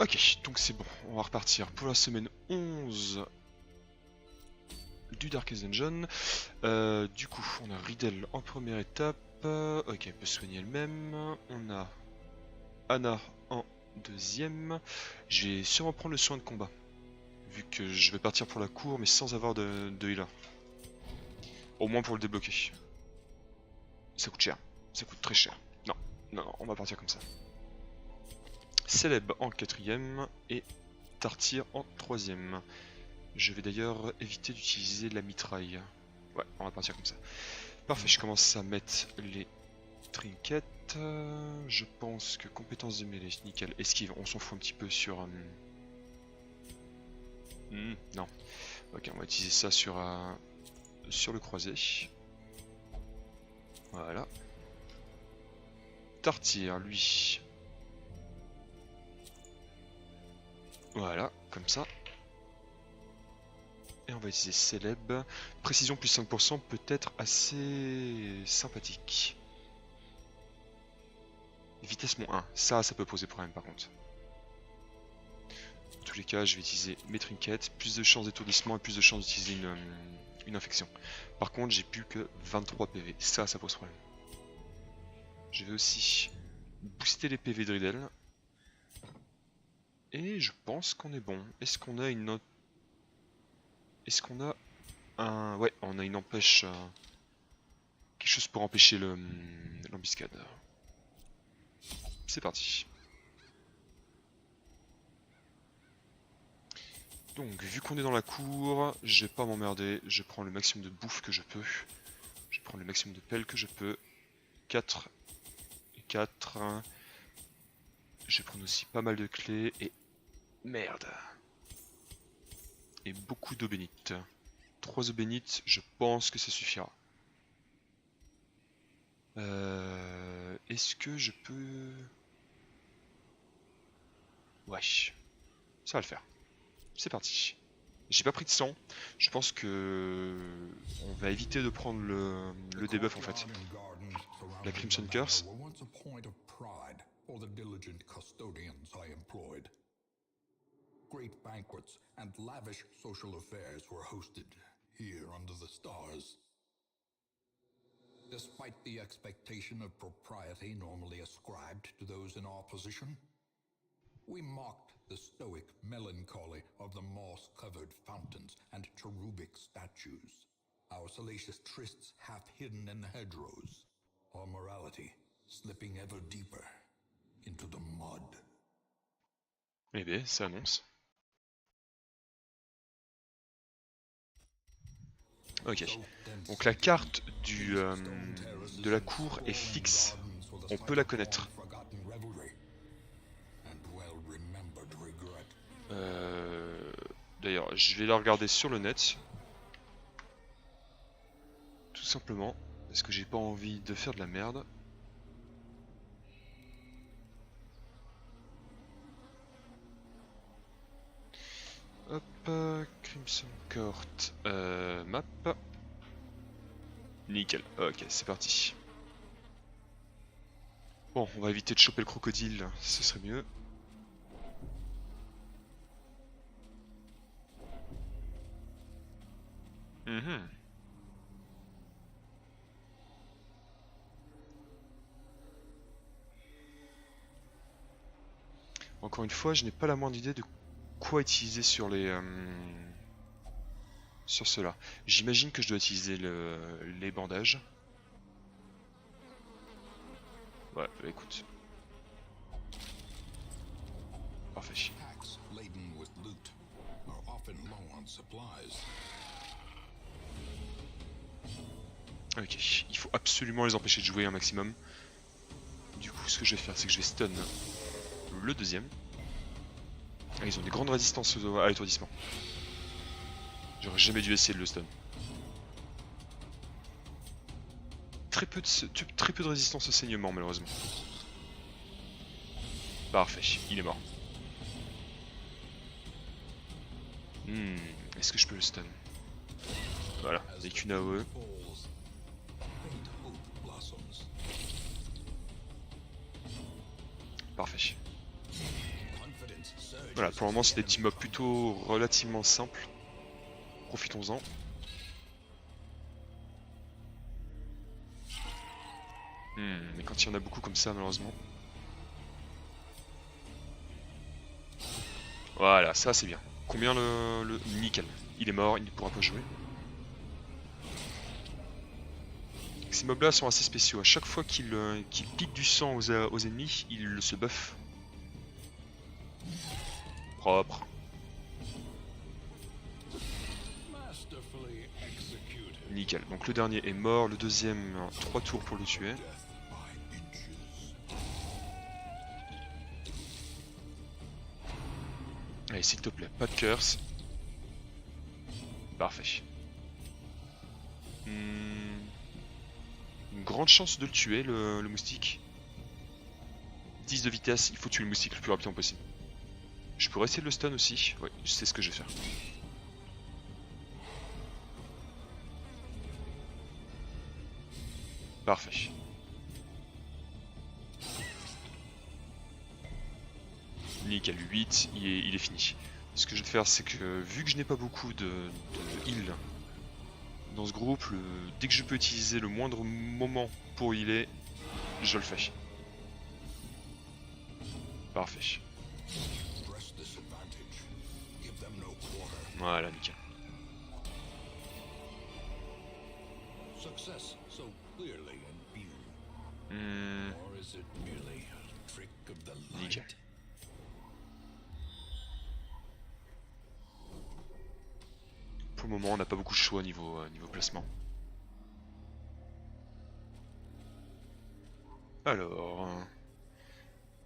Ok, donc c'est bon, on va repartir pour la semaine 11 du Darkest Dungeon. Du coup, on a Riddle en première étape. Ok, elle peut soigner elle-même. On a Anna en deuxième. Je vais sûrement prendre le soin de combat, vu que je vais partir pour la cour, mais sans avoir de healer. Au moins pour le débloquer. Ça coûte cher, ça coûte très cher. Non, non, non, on va partir comme ça. Célèbre en quatrième et Tartir en troisième. Je vais d'ailleurs éviter d'utiliser la mitraille. Ouais, on va partir comme ça. Parfait, je commence à mettre les trinkets. Je pense que compétence de mêlée, nickel. Esquive, on s'en fout un petit peu sur... non. Ok, on va utiliser ça sur le croisé. Voilà. Tartir, lui. Voilà, comme ça. Et on va utiliser Célèbre. Précision plus 5% peut être assez sympathique. Vitesse moins 1, ça peut poser problème par contre. Dans tous les cas, je vais utiliser mes trinkets, plus de chances d'étourdissement et plus de chances d'utiliser une infection. Par contre, j'ai plus que 23 PV, ça pose problème. Je vais aussi booster les PV de Riddle. Et je pense qu'on est bon. Est-ce qu'on a une autre... Est-ce qu'on a un... Ouais, on a une empêche... Quelque chose pour empêcher l'embuscade. C'est parti. Donc, vu qu'on est dans la cour, je vais pas m'emmerder. Je prends le maximum de bouffe que je peux. Je prends le maximum de pelles que je peux. 4 et 4. Je vais prendre aussi pas mal de clés et... Merde. Et beaucoup d'eau bénite. 3 eaux bénites, je pense que ça suffira. Est-ce que je peux... Ouais. Ça va le faire. C'est parti. J'ai pas pris de sang. Je pense que... On va éviter de prendre le debuff en fait. La Crimson Curse. For the diligent custodians I employed. Great banquets and lavish social affairs were hosted here under the stars. Despite the expectation of propriety normally ascribed to those in our position, we mocked the stoic melancholy of the moss-covered fountains and cherubic statues, our salacious trysts half hidden in the hedgerows, our morality slipping ever deeper into the mud. Eh bien, ça annonce. Ok. Donc la carte de la cour est fixe. On peut la connaître. D'ailleurs, je vais la regarder sur le net. Tout simplement. Parce que j'ai pas envie de faire de la merde. Hop, Crimson Court, map. Nickel, ok, c'est parti. Bon, on va éviter de choper le crocodile, ce serait mieux. Encore une fois, je n'ai pas la moindre idée de quoi utiliser sur les... sur cela. J'imagine que je dois utiliser les bandages. Ouais, bah écoute. Parfait. Ok, il faut absolument les empêcher de jouer un maximum. Du coup, ce que je vais faire, c'est que je vais stun le deuxième. Ah, ils ont des grandes résistances à l'étourdissement. J'aurais jamais dû essayer de le stun. Très peu de résistance au saignement, malheureusement. Parfait, il est mort. Est-ce que je peux le stun? Voilà, avec une AOE. Parfait. Voilà, pour le moment c'est des petits mobs plutôt relativement simples. Profitons-en. Mais quand il y en a beaucoup comme ça, malheureusement. Voilà, ça c'est bien. Combien le... Nickel. Il est mort, il ne pourra pas jouer. Ces mobs là sont assez spéciaux. À chaque fois qu'ils piquent du sang aux ennemis, ils se buffent. Propre. Nickel. Donc le dernier est mort, le deuxième, 3 tours pour le tuer. Allez, s'il te plaît, pas de curse. Parfait. Une grande chance de le tuer, le moustique. 10 de vitesse, il faut tuer le moustique le plus rapidement possible. Je pourrais essayer de le stun aussi. Ouais, je sais ce que je vais faire. Parfait. Nickel, 8, il est fini. Ce que je vais faire, c'est que vu que je n'ai pas beaucoup de heal dans ce groupe, dès que je peux utiliser le moindre moment pour healer, je le fais. Parfait. Voilà, nickel. Nickel. Pour le moment, on n'a pas beaucoup de choix niveau placement. Alors...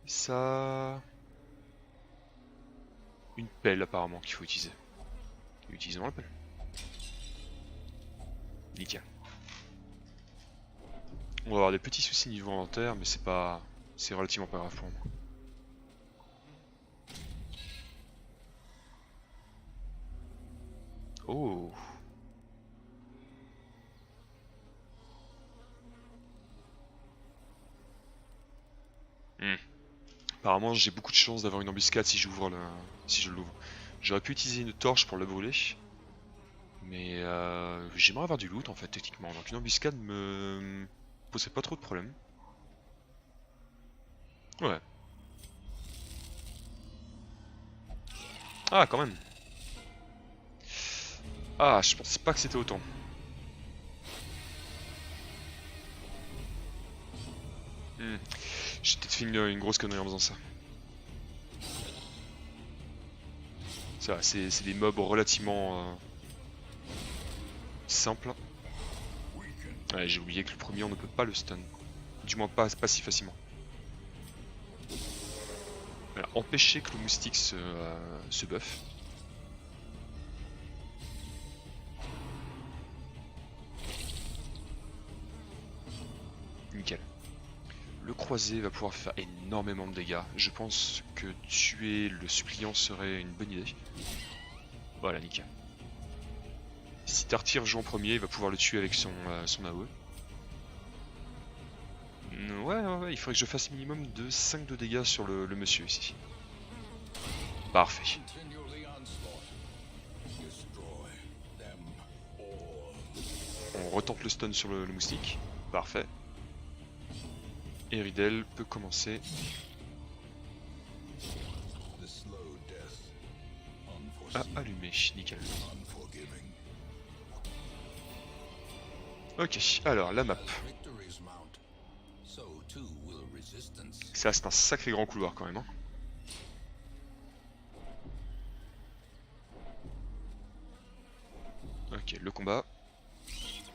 ça... Une pelle apparemment qu'il faut utiliser. Utilisons la pelle. Nickel. On va avoir des petits soucis niveau inventaire, mais c'est pas... c'est relativement pas grave pour moi. Oh. Apparemment j'ai beaucoup de chance d'avoir une embuscade si je l'ouvre. J'aurais pu utiliser une torche pour le brûler. Mais j'aimerais avoir du loot en fait techniquement. Donc une embuscade me posait pas trop de problèmes. Ouais. Ah quand même. Ah, je pensais pas que c'était autant. J'ai peut-être fait une grosse connerie en faisant ça. Ça va, c'est des mobs relativement simples. Ouais, j'ai oublié que le premier on ne peut pas le stun. Du moins pas si facilement. Voilà, empêcher que le moustique se buff. Nickel. Le croisé va pouvoir faire énormément de dégâts. Je pense que tuer le suppliant serait une bonne idée. Voilà, nickel. Si Tartir joue en premier, il va pouvoir le tuer avec son AOE. Ouais, il faudrait que je fasse minimum de 5 de dégâts sur le monsieur ici. Parfait. On retente le stun sur le moustique. Parfait. Et Ridel peut commencer. À allumer, nickel. Ok, alors la map. Ça c'est un sacré grand couloir quand même. Hein. Ok, le combat.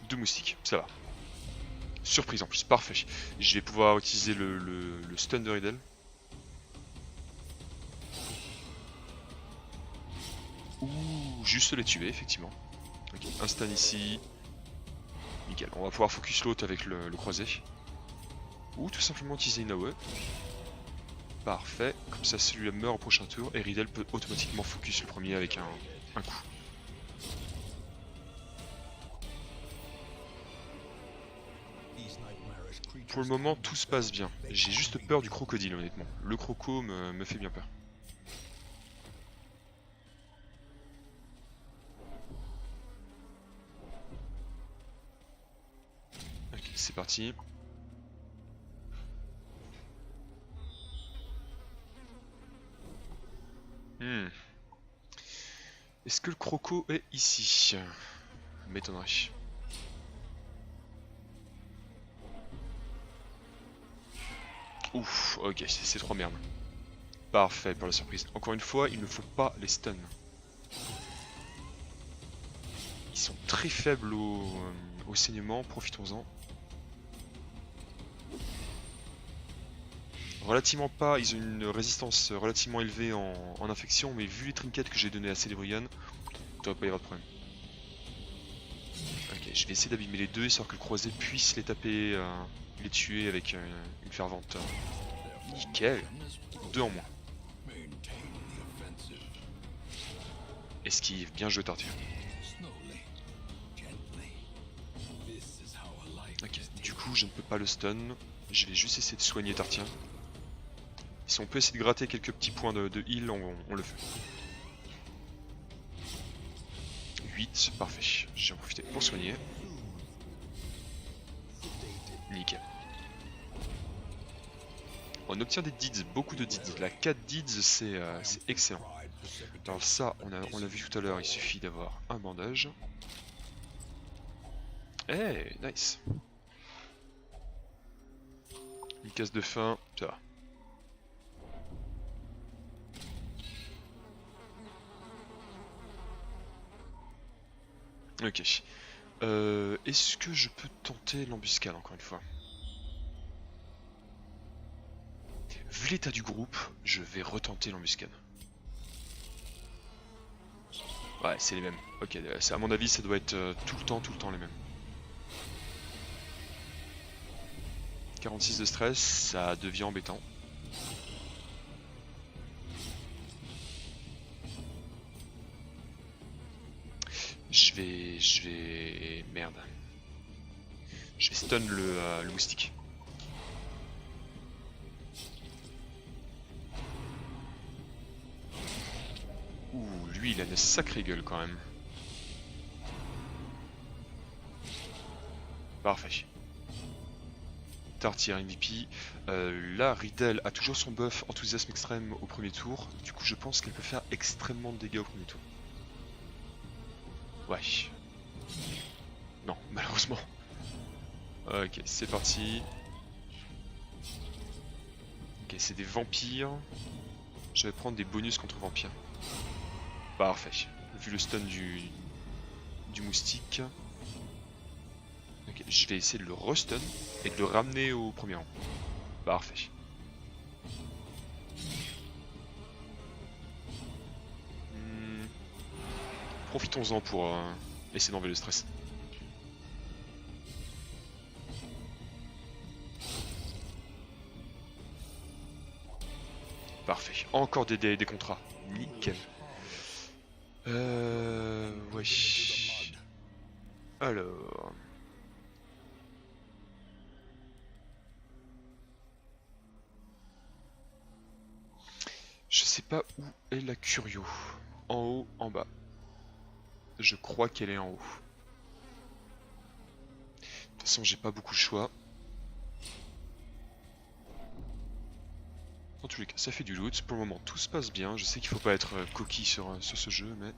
2 moustiques, ça va. Surprise en plus, parfait. Je vais pouvoir utiliser le stun de Ridel. Ouh, juste les tuer, effectivement. Ok, un stun ici. Nickel, on va pouvoir focus l'autre avec le croisé. Ou tout simplement utiliser une AOE. Parfait, comme ça celui-là meurt au prochain tour et Ridel peut automatiquement focus le premier avec un coup. Pour le moment tout se passe bien, j'ai juste peur du crocodile honnêtement. Le croco me fait bien peur. c'est parti. Est-ce que le croco est ici? M'étonnerait. Ouf, ok, c'est trop merde. Parfait pour la surprise. Encore une fois, il ne faut pas les stun. Ils sont très faibles au saignement, profitons-en. Relativement pas, ils ont une résistance relativement élevée en infection, mais vu les trinkets que j'ai donné à Celebrian, il devrait pas y avoir de problème. Ok, je vais essayer d'abîmer les deux, histoire que le croisé puisse les taper, les tuer avec une fervente. Nickel, 2 en moins. Esquive, bien joué Tartier. Ok, du coup je ne peux pas le stun, je vais juste essayer de soigner Tartien. Si on peut essayer de gratter quelques petits points de heal, on le fait. 8, parfait, j'ai en profité pour soigner. Nickel. On obtient des deeds, beaucoup de deeds. La 4 deeds c'est excellent. Alors ça, on l'a vu tout à l'heure, il suffit d'avoir un bandage. Eh, nice. Une case de faim, ça va. Ok. Est-ce que je peux tenter l'embuscade encore une fois? Vu l'état du groupe, je vais retenter l'embuscade. Ouais, c'est les mêmes. Ok, à mon avis, ça doit être tout le temps les mêmes. 46 de stress, ça devient embêtant. Je vais... Merde. Je vais stun le moustique. Ouh, lui il a une sacrée gueule quand même. Parfait. Tartier MVP. Là, Riddle a toujours son buff enthousiasme extrême au premier tour. Du coup, je pense qu'elle peut faire extrêmement de dégâts au premier tour. Ouais. Non, malheureusement. Ok, c'est parti. Ok, c'est des vampires. Je vais prendre des bonus contre vampires. Parfait. Vu le stun du moustique. Ok, je vais essayer de le restun et de le ramener au premier rang. Parfait. Profitons-en pour essayer d'enlever le stress. Parfait. Encore des contrats. Nickel. Ouais. Alors... Je sais pas où est la Curio. En haut, en bas. Je crois qu'elle est en haut. De toute façon, j'ai pas beaucoup de choix. En tous les cas, ça fait du loot. Pour le moment, tout se passe bien. Je sais qu'il faut pas être coquille sur ce jeu, mais...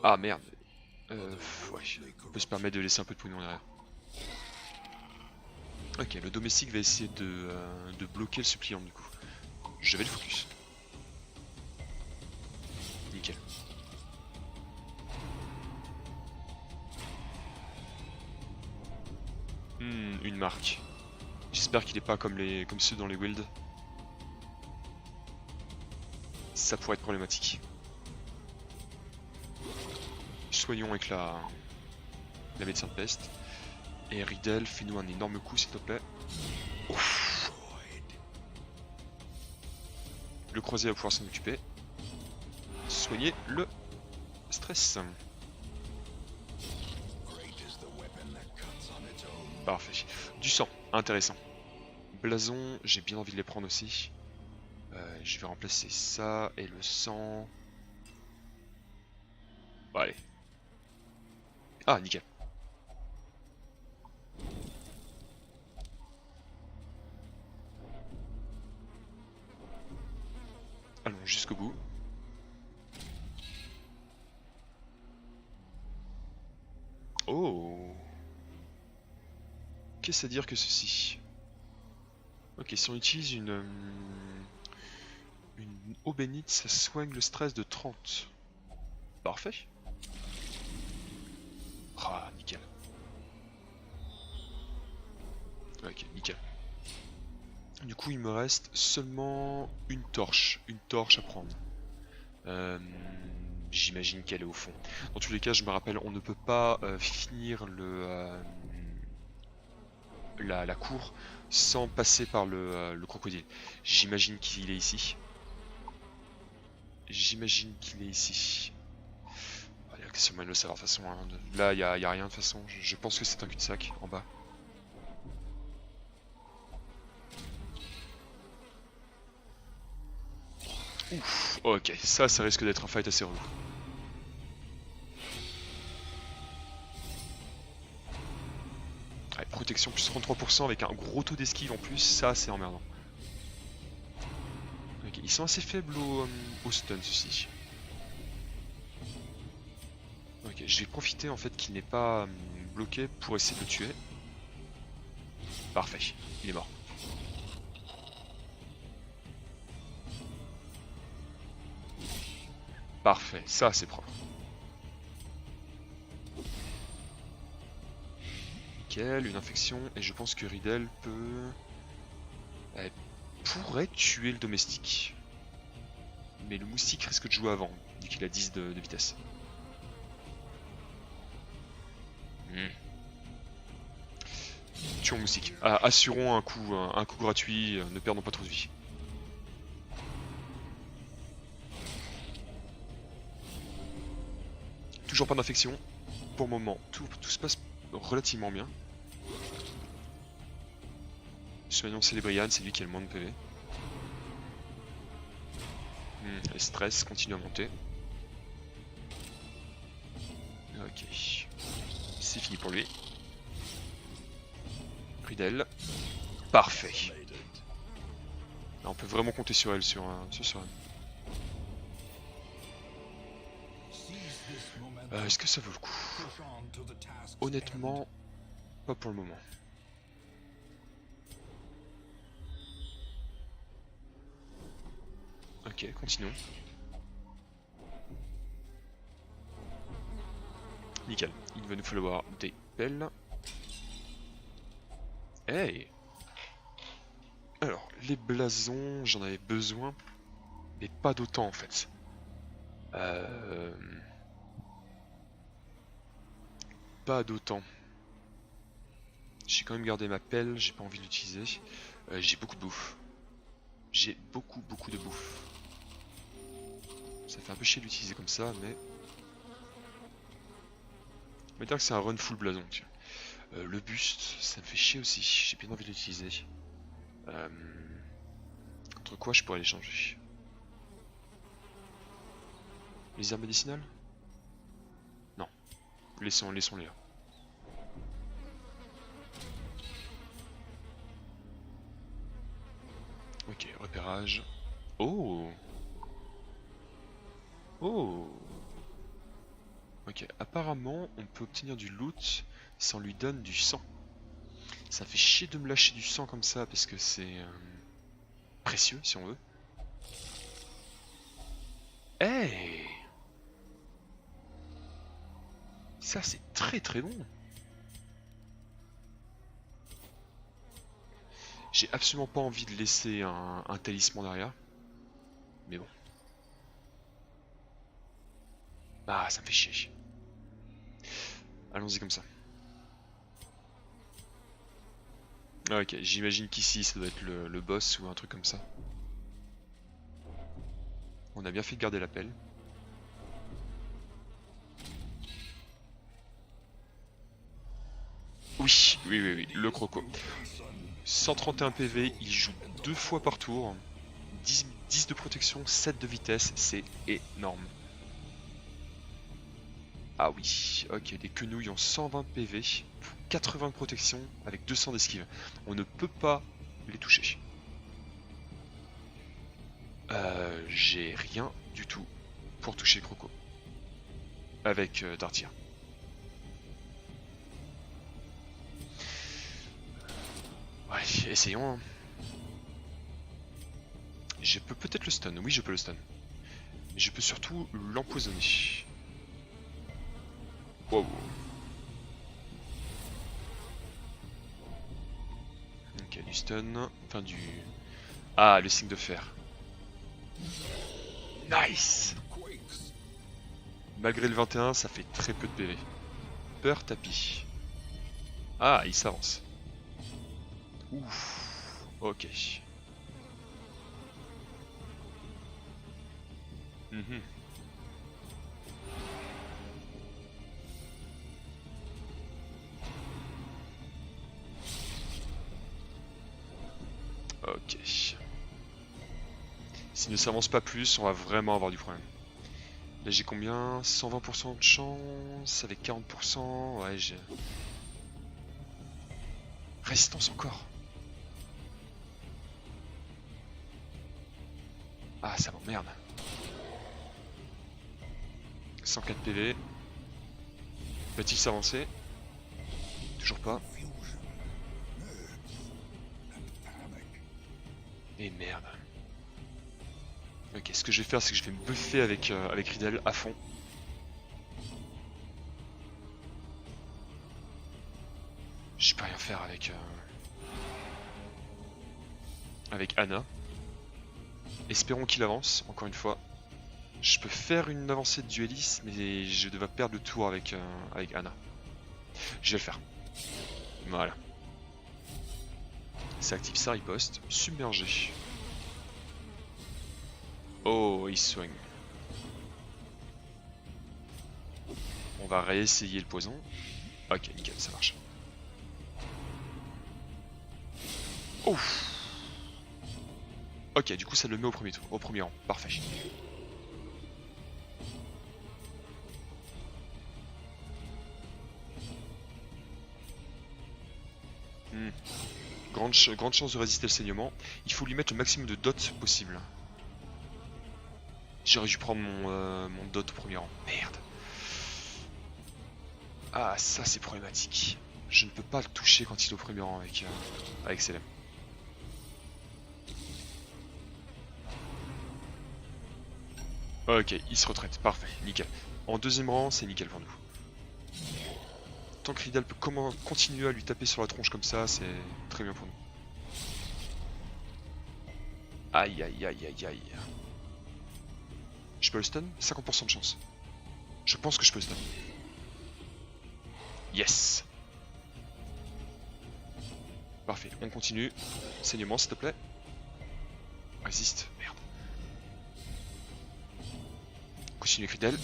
Ah merde. Ouais, on peut se permettre de laisser un peu de pognon derrière. Ok, le domestique va essayer de bloquer le suppliant du coup. Je vais le focus. Nickel. Une marque. J'espère qu'il est pas comme ceux dans les wilds. Ça pourrait être problématique. Soignons avec la médecin de peste. Et Riddle, fais-nous un énorme coup s'il te plaît. Ouf. Le croisé va pouvoir s'en occuper. Soigner le stress. Parfait. Du sang, intéressant. Blason, j'ai bien envie de les prendre aussi. Je vais remplacer ça et le sang. Bon, allez. Ah, nickel. Allons jusqu'au bout. Oh. Qu'est-ce à dire que ceci? Ok, si on utilise une eau bénite, ça soigne le stress de 30. Parfait. Ah, nickel. Ok, nickel. Du coup, il me reste seulement une torche à prendre. J'imagine qu'elle est au fond. Dans tous les cas, je me rappelle, on ne peut pas finir la cour sans passer par le crocodile. J'imagine qu'il est ici. J'imagine qu'il est ici. Il y a sûrement de le savoir de toute façon. Hein. Là, il y a rien de toute façon. Je pense que c'est un cul-de-sac en bas. Ouf, ok, ça risque d'être un fight assez relou. Ouais, protection plus 33% avec un gros taux d'esquive en plus, ça c'est emmerdant. Ok, ils sont assez faibles au stun ceci. Ok, je vais profiter en fait qu'il n'est pas bloqué pour essayer de le tuer. Parfait, il est mort. Parfait, ça c'est propre. Nickel, une infection, et je pense que Riddle peut... Elle pourrait tuer le domestique. Mais le moustique risque de jouer avant, vu qu'il a 10 de vitesse. Tuons moustique. Ah, assurons un coup gratuit, ne perdons pas trop de vie. Toujours pas d'infection. Pour le moment, tout se passe relativement bien. Soignons Célébrian, c'est lui qui a le moins de PV. Le stress continue à monter. Ok. C'est fini pour lui. Riddle. Parfait. Là, on peut vraiment compter sur elle, sur elle. Est-ce que ça vaut le coup? Honnêtement, pas pour le moment. Ok, continuons. Nickel, il va nous falloir des pelles. Hey! Alors, les blasons, j'en avais besoin, mais pas d'autant en fait. Pas d'autant. J'ai quand même gardé ma pelle, j'ai pas envie de l'utiliser. J'ai beaucoup de bouffe. J'ai beaucoup de bouffe. Ça fait un peu chier de l'utiliser comme ça, mais... On va dire que c'est un run full blason, tiens. Le buste, ça me fait chier aussi, j'ai bien envie de l'utiliser. Contre quoi je pourrais l'échanger? Les herbes médicinales? Non. Laissons-les là. Ok, repérage. Oh! Oh! Ok, apparemment, on peut obtenir du loot si on lui donne du sang. Ça fait chier de me lâcher du sang comme ça parce que c'est précieux si on veut. Hey! Ça c'est très bon. J'ai absolument pas envie de laisser un talisman derrière. Mais bon. Ah, ça me fait chier. Allons-y comme ça. Ah, ok, j'imagine qu'ici ça doit être le boss ou un truc comme ça. On a bien fait de garder la pelle. Oui, le croco. 131 PV, il joue 2 fois par tour. 10 de protection, 7 de vitesse, c'est énorme. Ah oui, ok, les quenouilles ont 120 PV, 80 de protection avec 200 d'esquive. On ne peut pas les toucher. J'ai rien du tout pour toucher Croco. Avec Dartia. Ouais, essayons. Hein. Je peux peut-être le stun, oui je peux le stun. Mais je peux surtout l'empoisonner. Wow. Ok, du stun. Enfin du... Ah, le signe de fer. Nice. Malgré le 21, ça fait très peu de PV. Peur tapis. Ah, il s'avance. Ouf. Ok. Mhm. Ok. S'il ne s'avance pas plus, on va vraiment avoir du problème. Là j'ai combien? 120% de chance avec 40%. Ouais, j'ai... Résistance encore. Ah, ça m'emmerde. 104 PV. Va-t-il s'avancer? Toujours pas. Et merde. Ok, ce que je vais faire, c'est que je vais me buffer avec Riddle à fond. Je peux rien faire avec Anna. Espérons qu'il avance, encore une fois. Je peux faire une avancée de dueliste, mais je devrais perdre le tour avec Anna. Je vais le faire. Voilà. Ça active sa riposte. Submergé. Oh, il soigne. On va réessayer le poison. Ok, nickel, ça marche. Ouf. Ok, du coup ça le met au premier tour, au premier rang. Parfait. Grande chance de résister le saignement. Il faut lui mettre le maximum de dots possible. J'aurais dû prendre mon dot au premier rang. Merde. Ah, ça c'est problématique. Je ne peux pas le toucher quand il est au premier rang avec Selem. Ok, il se retraite. Parfait, nickel. En deuxième rang, c'est nickel pour nous. Tant que Riddle peut continuer à lui taper sur la tronche comme ça, c'est très bien pour nous. Aïe aïe aïe aïe aïe. Je peux le stun? 50% de chance. Je pense que je peux le stun. Yes. Parfait, on continue. Saignement s'il te plaît. Résiste, merde. Continue avec Riddle.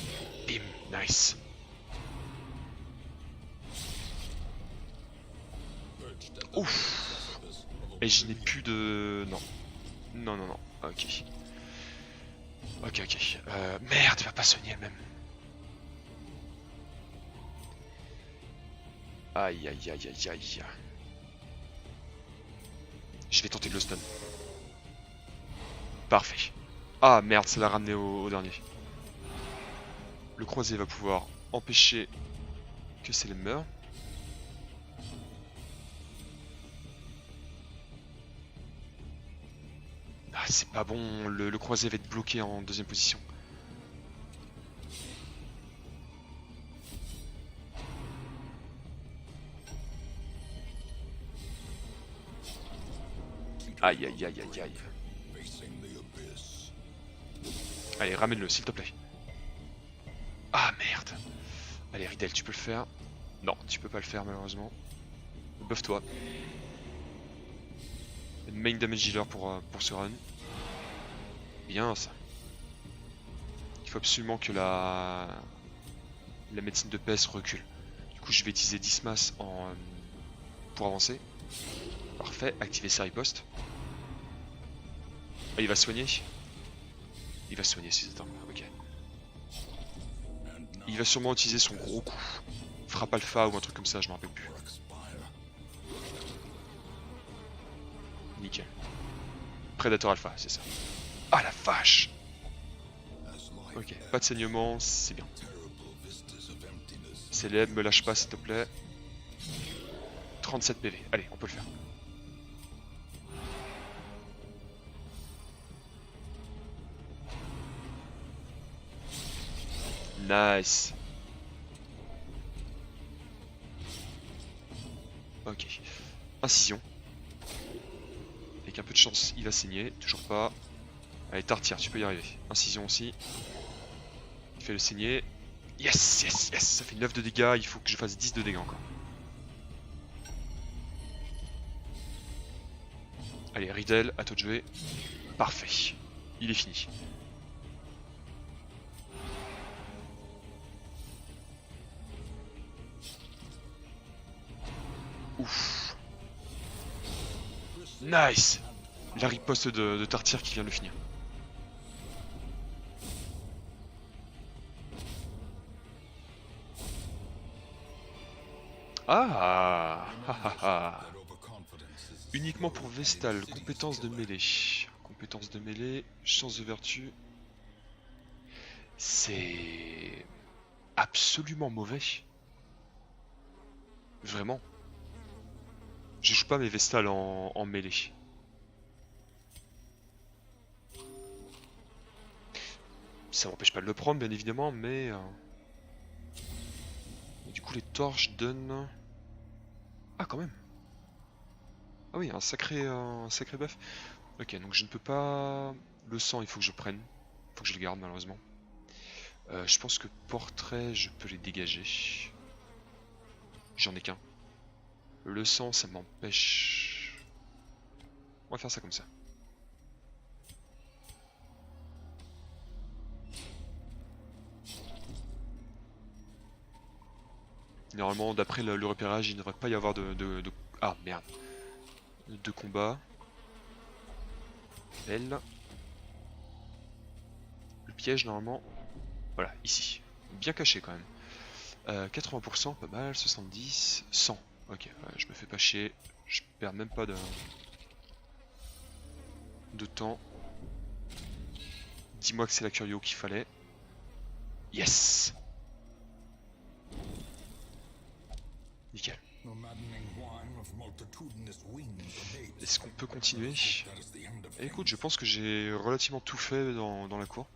Bim, nice. Ouf. Et je n'ai plus de... Non. Non, non, non. Ok. Ok, ok. Merde, il va pas soigner elle-même. Aïe, aïe, aïe, aïe, aïe. Je vais tenter de le stun. Parfait. Ah, merde, ça l'a ramené au dernier. Le croisé va pouvoir empêcher que Selem meure. Ah, c'est pas bon, le croisé va être bloqué en deuxième position. Aïe aïe aïe aïe aïe. Allez, ramène-le s'il te plaît. Ah merde. Allez Riddle, tu peux le faire. Non, tu peux pas le faire malheureusement. Buff-toi. Main damage healer pour ce run. Bien ça. Il faut absolument que la médecine de PS recule. Du coup je vais utiliser Dismas pour avancer. Parfait, activer sa riposte. Ah, il va soigner. Il va soigner si c'est un... Ok. Il va sûrement utiliser son gros coup. Frappe alpha ou un truc comme ça, je m'en rappelle plus. Nickel. Predator alpha, c'est ça. Ah la vache! As life Ok, pas de saignement, c'est bien. terrible vistas of emptiness. Célèbre, me lâche pas s'il te plaît. 37 PV, allez, on peut le faire. Nice. Ok. Incision. Avec un peu de chance, il va saigner. Toujours pas. Allez, Tartire, tu peux y arriver. Incision aussi. Il fait le saigner. Yes, yes, yes. Ça fait 9 de dégâts. Il faut que je fasse 10 de dégâts encore. Allez, Riddle, à toi de jouer. Parfait. Il est fini. Ouf. Nice. La riposte de Tartire qui vient de le finir. Ah, That overconfidence is a uniquement pour slow Vestal, and compétence de insidious mêlée. Compétence de mêlée, chance de vertu. C'est absolument mauvais. Vraiment. Je joue pas mes Vestales en mêlée. Ça m'empêche pas de le prendre, bien évidemment, mais... du coup, les torches donnent... Ah, quand même. Ah oui, un sacré buff. Ok, donc je ne peux pas... Le sang, il faut que je prenne. Il faut que je le garde, malheureusement. Je pense que portrait, je peux les dégager. J'en ai qu'un. Le sang, ça m'empêche... On va faire ça comme ça. Normalement, d'après le repérage, il ne devrait pas y avoir de... Ah, merde. De combat. Belle. Le piège, normalement... Voilà, ici. Bien caché, quand même. 80%, pas mal. 70... 100. Ok, ouais, je me fais pas chier. Je perds même pas de temps. Dis-moi que c'est la curio qu'il fallait. Yes! Nickel. The maddening whine of multitudinous wings abates. Est-ce qu'on peut continuer? That is the end of Écoute, je pense que j'ai relativement tout fait dans la cour.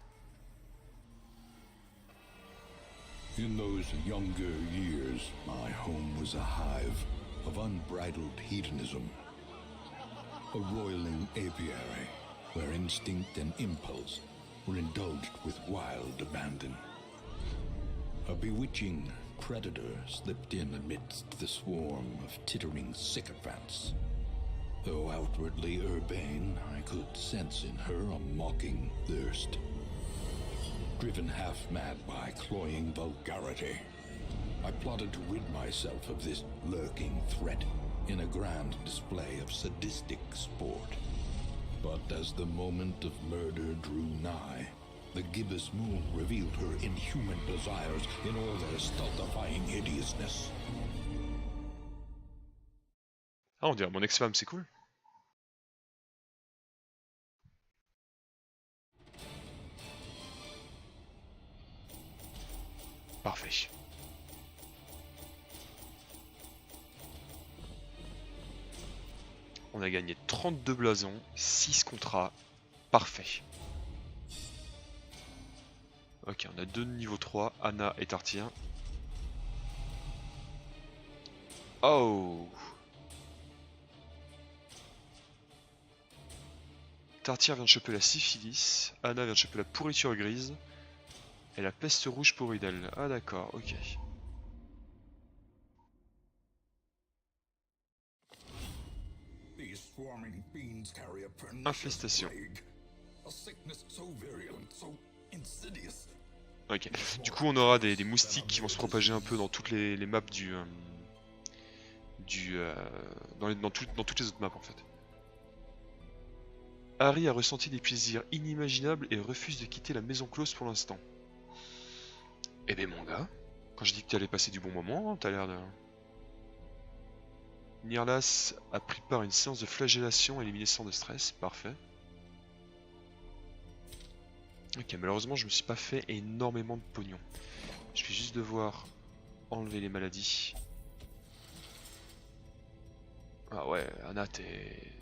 In those younger years, my home was a hive of unbridled hedonism. A roiling apiary where instinct and impulse were indulged with wild abandon. A bewitching predator slipped in amidst the swarm of tittering sycophants. Though outwardly urbane, I could sense in her a mocking thirst. Driven half-mad by cloying vulgarity, I plotted to rid myself of this lurking threat in a grand display of sadistic sport. But as the moment of murder drew nigh, the gibbous moon revealed her inhuman desires in all their stultifying hideousness. Ah, on dirait mon ex-femme, c'est cool. Parfait. On a gagné 32 blasons, 6 contrats. Parfait. Ok, on a deux de niveau 3, Anna et Tartien. Oh! Tartien vient de choper la syphilis, Anna vient de choper la pourriture grise, et la peste rouge pour Riddle. Ah d'accord, ok. These swarming fiends carry a pernicious Infestation. plague, a sickness so virulent, so insidious. Ok. Du coup, on aura des moustiques qui vont se propager un peu dans toutes les maps dans toutes les autres maps en fait. Harry a ressenti des plaisirs inimaginables et refuse de quitter la maison close pour l'instant. Eh ben mon gars, quand je dis que tu allais passer du bon moment, t'as l'air de... Nirlas a pris part à une séance de flagellation éliminant de stress, parfait. Ok, malheureusement je me suis pas fait énormément de pognon. Je vais juste devoir enlever les maladies. Ah ouais, Anna t'es...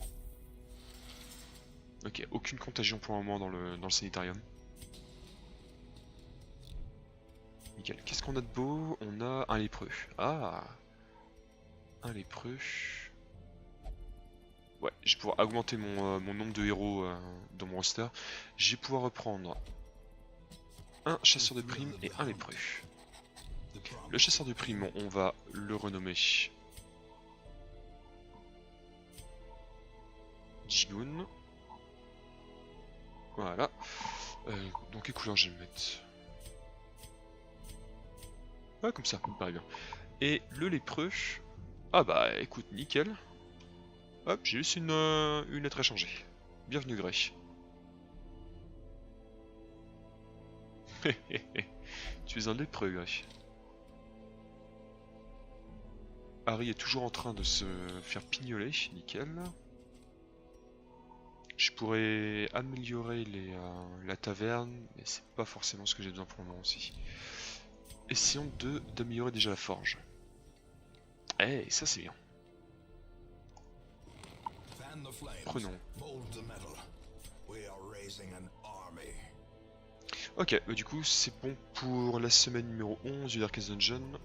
Ok, aucune contagion pour le moment dans le sanitarium. Nickel. Qu'est-ce qu'on a de beau? On a un lépreux. Ah, un lépreux. Ouais, je vais pouvoir augmenter mon nombre de héros dans mon roster. Je vais pouvoir reprendre un chasseur de primes et un lépreux. Le chasseur de primes, on va le renommer Jigun. Voilà. Dans quelle couleur je vais le mettre? Ah, comme ça, me paraît bien. Et le lépreux... Ah bah écoute, nickel. Hop, j'ai juste une lettre à changer. Bienvenue Grey. Tu es un lépreux, Grey. Harry est toujours en train de se faire pignoler, nickel. Je pourrais améliorer la taverne, mais c'est pas forcément ce que j'ai besoin pour le moment aussi. Essayons d'améliorer déjà la forge. Eh, ça c'est bien. Prenons. Ok, bah du coup c'est bon pour la semaine numéro 11 du Darkest Dungeon.